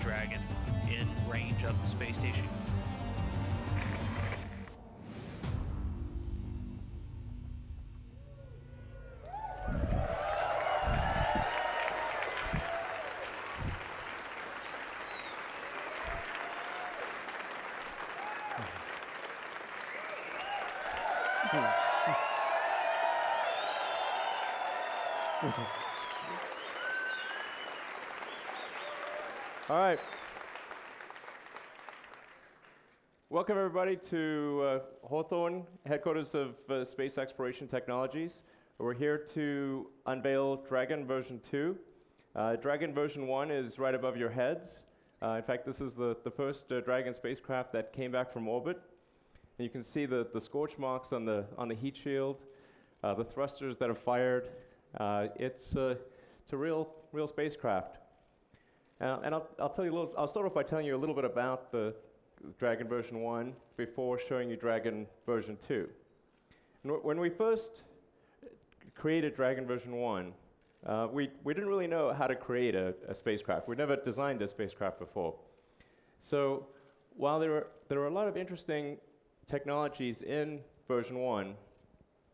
Dragon in range of the space station. All right. Welcome, everybody, to Hawthorne, headquarters of Space Exploration Technologies. We're here to unveil Dragon version 2. Dragon version 1 is right above your heads. In fact, this is the first Dragon spacecraft that came back from orbit. And you can see the scorch marks on the heat shield, the thrusters that are fired. It's a real spacecraft. And I'll tell you a little. I'll start off by telling you a little bit about the Dragon version 1 before showing you Dragon version 2. And when we first created Dragon version 1, we didn't really know how to create a spacecraft. We'd never designed a spacecraft before. So while there are a lot of interesting technologies in version 1,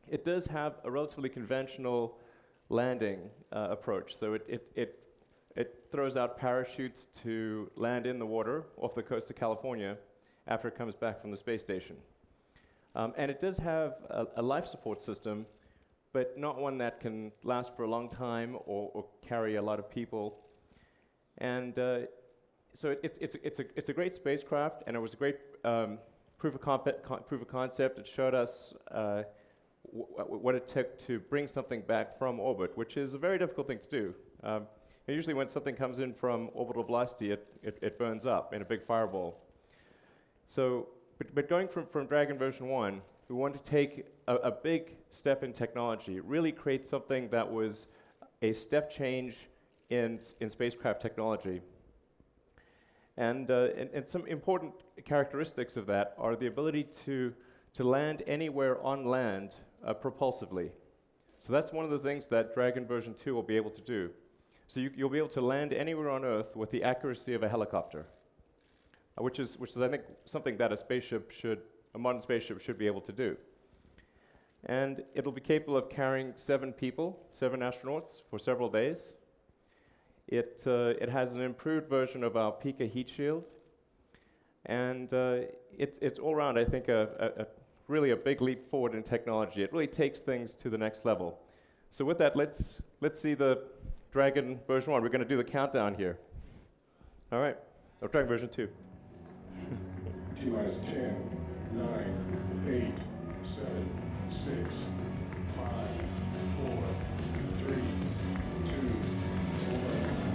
it does have a relatively conventional landing approach. So it throws out parachutes to land in the water off the coast of California after it comes back from the space station. And it does have a life support system, but not one that can last for a long time or carry a lot of people. And so it's a great spacecraft, and it was a great proof of concept. It showed us what it took to bring something back from orbit, which is a very difficult thing to do. Usually when something comes in from orbital velocity, it burns up in a big fireball. So, but going from Dragon version 1, we wanted to take a big step in technology, really create something that was a step change in spacecraft technology. And some important characteristics of that are the ability to land anywhere on land propulsively. So that's one of the things that Dragon version 2 will be able to do. So you'll be able to land anywhere on Earth with the accuracy of a helicopter, which is I think something that a modern spaceship should be able to do. And it'll be capable of carrying 7 astronauts for several days. It has an improved version of our Pika heat shield, and it's all around, I think, really a big leap forward in technology. It really takes things to the next level. So with that, let's see the Dragon version 1. We're going to do the countdown here. All right. Oh, Dragon version 2. T-minus 10, 9, 8, 7, 6, 5, 4, 3, 2, 1, 0.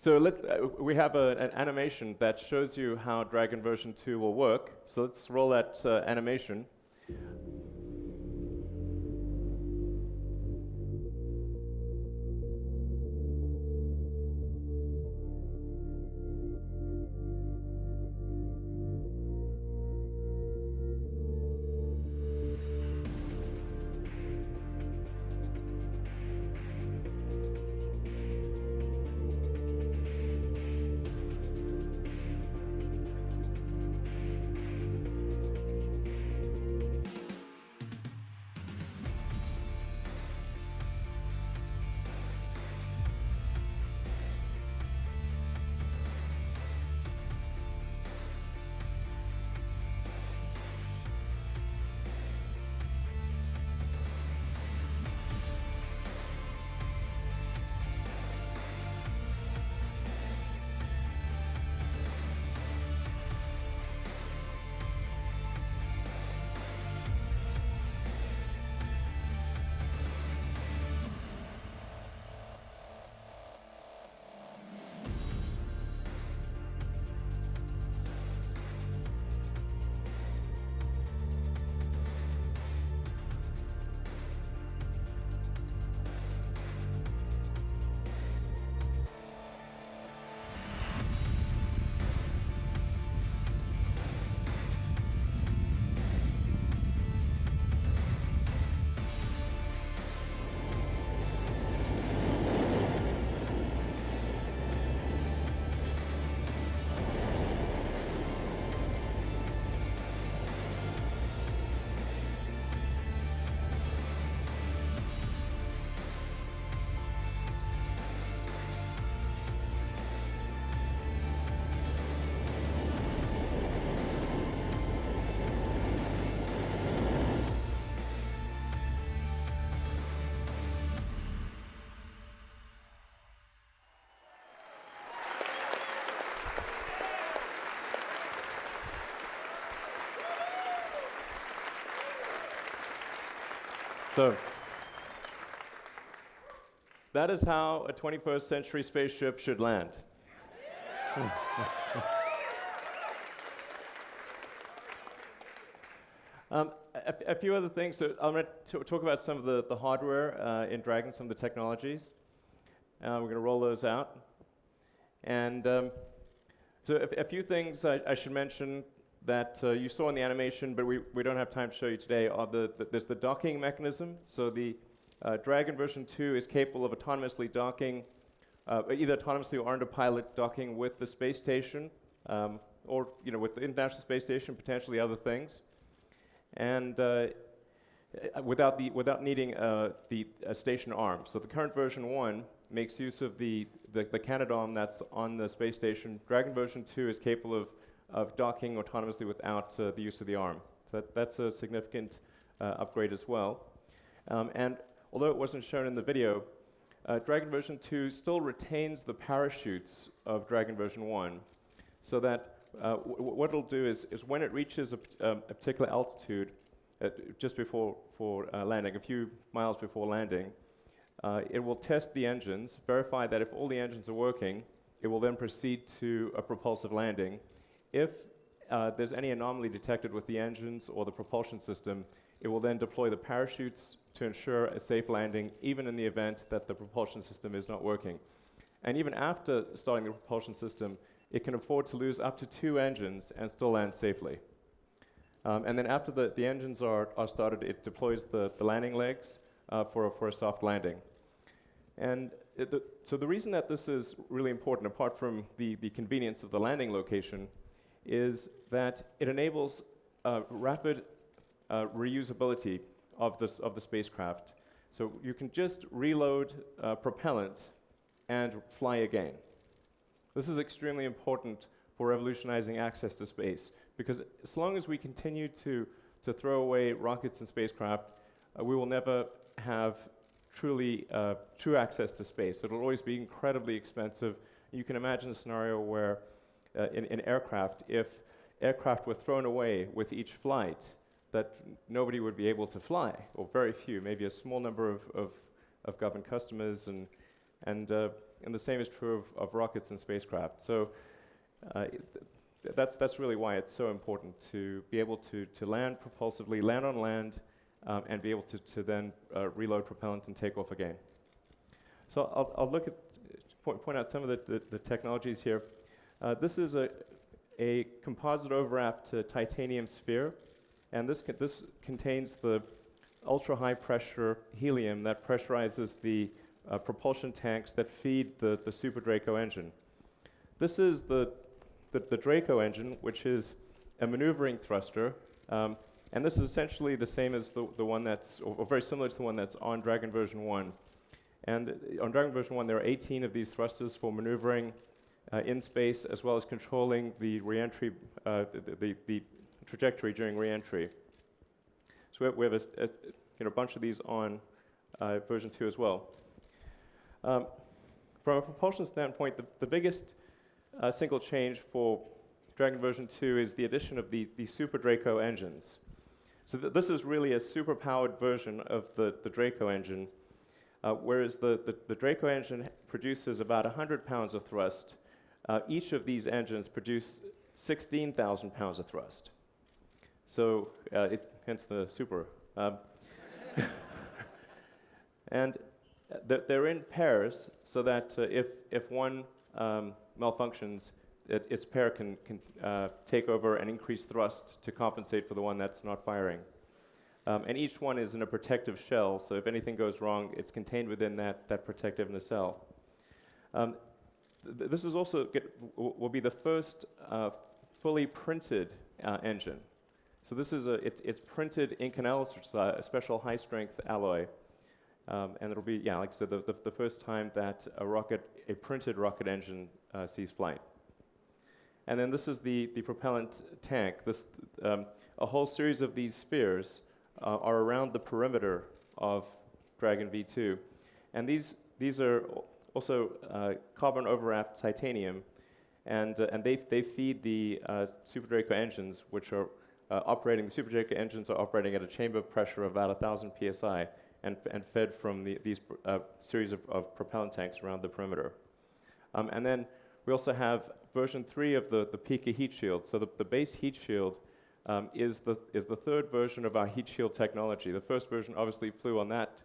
So we have an animation that shows you how Dragon version 2 will work. So let's roll that animation. So that is how a 21st century spaceship should land. A few other things. So I'm going to talk about some of the hardware in Dragon, some of the technologies. We're going to roll those out. And so a few things I should mention that you saw in the animation, but we don't have time to show you today, are there's the docking mechanism. So the Dragon version 2 is capable of autonomously docking, either autonomously or under pilot docking with the space station, or with the International Space Station, potentially other things, and without needing the station arm. So the current version 1 makes use of the Canadarm that's on the space station. Dragon version 2 is capable of docking autonomously without the use of the arm. So that's a significant upgrade as well. And although it wasn't shown in the video, Dragon version 2 still retains the parachutes of Dragon version 1, so that what it'll do is when it reaches a particular altitude, just before landing, a few miles before landing, it will test the engines, verify that if all the engines are working, it will then proceed to a propulsive landing. If there's any anomaly detected with the engines or the propulsion system, it will then deploy the parachutes to ensure a safe landing, even in the event that the propulsion system is not working. And even after starting the propulsion system, it can afford to lose up to 2 engines and still land safely. And then after the engines are started, it deploys the landing legs for a soft landing. And so the reason that this is really important, apart from the convenience of the landing location, is that it enables rapid reusability of the spacecraft. So you can just reload propellant and fly again. This is extremely important for revolutionizing access to space, because as long as we continue to throw away rockets and spacecraft, we will never have true access to space. It'll always be incredibly expensive. You can imagine a scenario where in aircraft, if aircraft were thrown away with each flight, that nobody would be able to fly, or very few, maybe a small number of government customers, and the same is true of rockets and spacecraft. So that's really why it's so important to be able to land propulsively, land on land, and be able to then reload propellant and take off again. So I'll look at point out some of the technologies here. This is a composite overwrapped titanium sphere, and this contains the ultra-high pressure helium that pressurizes the propulsion tanks that feed the Super Draco engine. This is the Draco engine, which is a maneuvering thruster, and this is essentially the same as the one that's, or very similar to the one that's on Dragon version 1. And on Dragon version 1, there are 18 of these thrusters for maneuvering in space, as well as controlling the reentry, the trajectory during reentry. So we have a bunch of these on version 2 as well. From a propulsion standpoint, the biggest single change for Dragon version 2 is the addition of the Super Draco engines. So this is really a super-powered version of the Draco engine, whereas the Draco engine produces about 100 pounds of thrust. Each of these engines produce 16,000 pounds of thrust. So hence the super. And they're in pairs, so that if one malfunctions, its pair can take over and increase thrust to compensate for the one that's not firing. And each one is in a protective shell, so if anything goes wrong, it's contained within that protective nacelle. This is also will be the first fully printed engine. So this is it's printed Inconel, which is a special high-strength alloy, and it'll be, like I said, the first time that a printed rocket engine sees flight. And then this is the propellant tank. A whole series of these spheres are around the perimeter of DragonV2, and these are also carbon overwrapped titanium, and they feed the Super Draco engines, which are operating. The Super Draco engines are operating at a chamber pressure of about 1,000 psi, and fed from these series of propellant tanks around the perimeter. And then we also have version 3 of the Pika heat shield. So the base heat shield is the third version of our heat shield technology. The first version obviously flew on that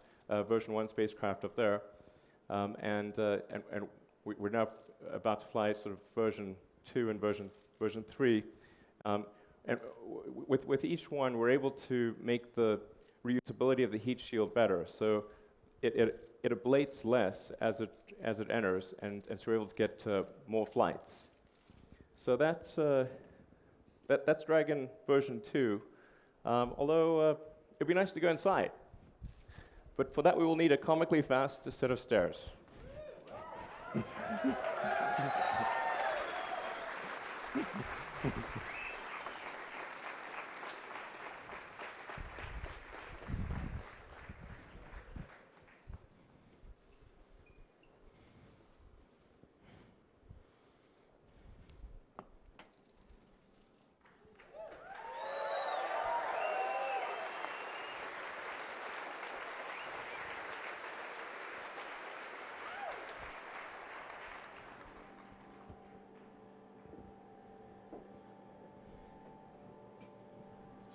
version 1 spacecraft up there, and we're now about to fly sort of version 2 and version 3. And with each one, we're able to make the reusability of the heat shield better. So it ablates less as it enters, and so we're able to get more flights. So that's Dragon version 2. Although it'd be nice to go inside, but for that we will need a comically fast set of stairs.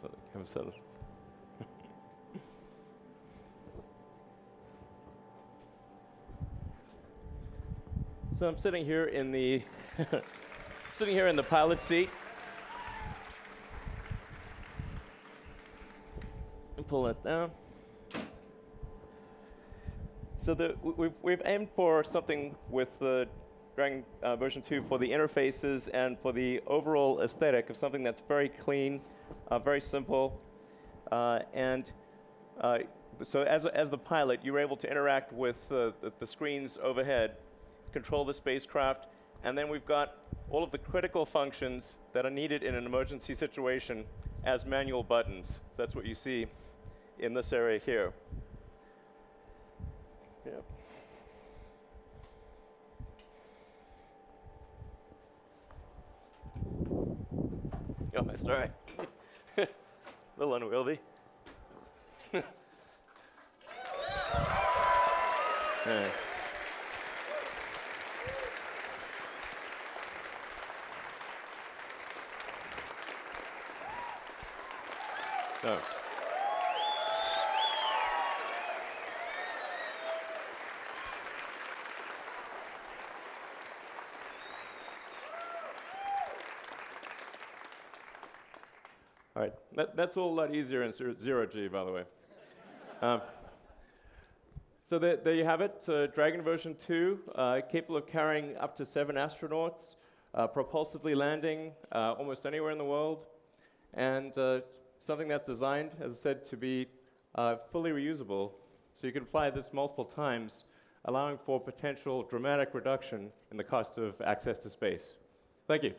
So have a settle. So I'm sitting here in the pilot seat. And pull it down. So we've aimed for something with the Dragon version 2 for the interfaces and for the overall aesthetic of something that's very clean, very simple, and so as the pilot, you were able to interact with the screens overhead, control the spacecraft, and then we've got all of the critical functions that are needed in an emergency situation as manual buttons. That's what you see in this area here. Yep. Oh, that's all right. A little unwieldy. No. All right, that's all a lot easier in 0G, by the way. So there you have it, Dragon version 2, capable of carrying up to 7 astronauts, propulsively landing almost anywhere in the world, and something that's designed, as I said, to be fully reusable, so you can fly this multiple times, allowing for potential dramatic reduction in the cost of access to space. Thank you.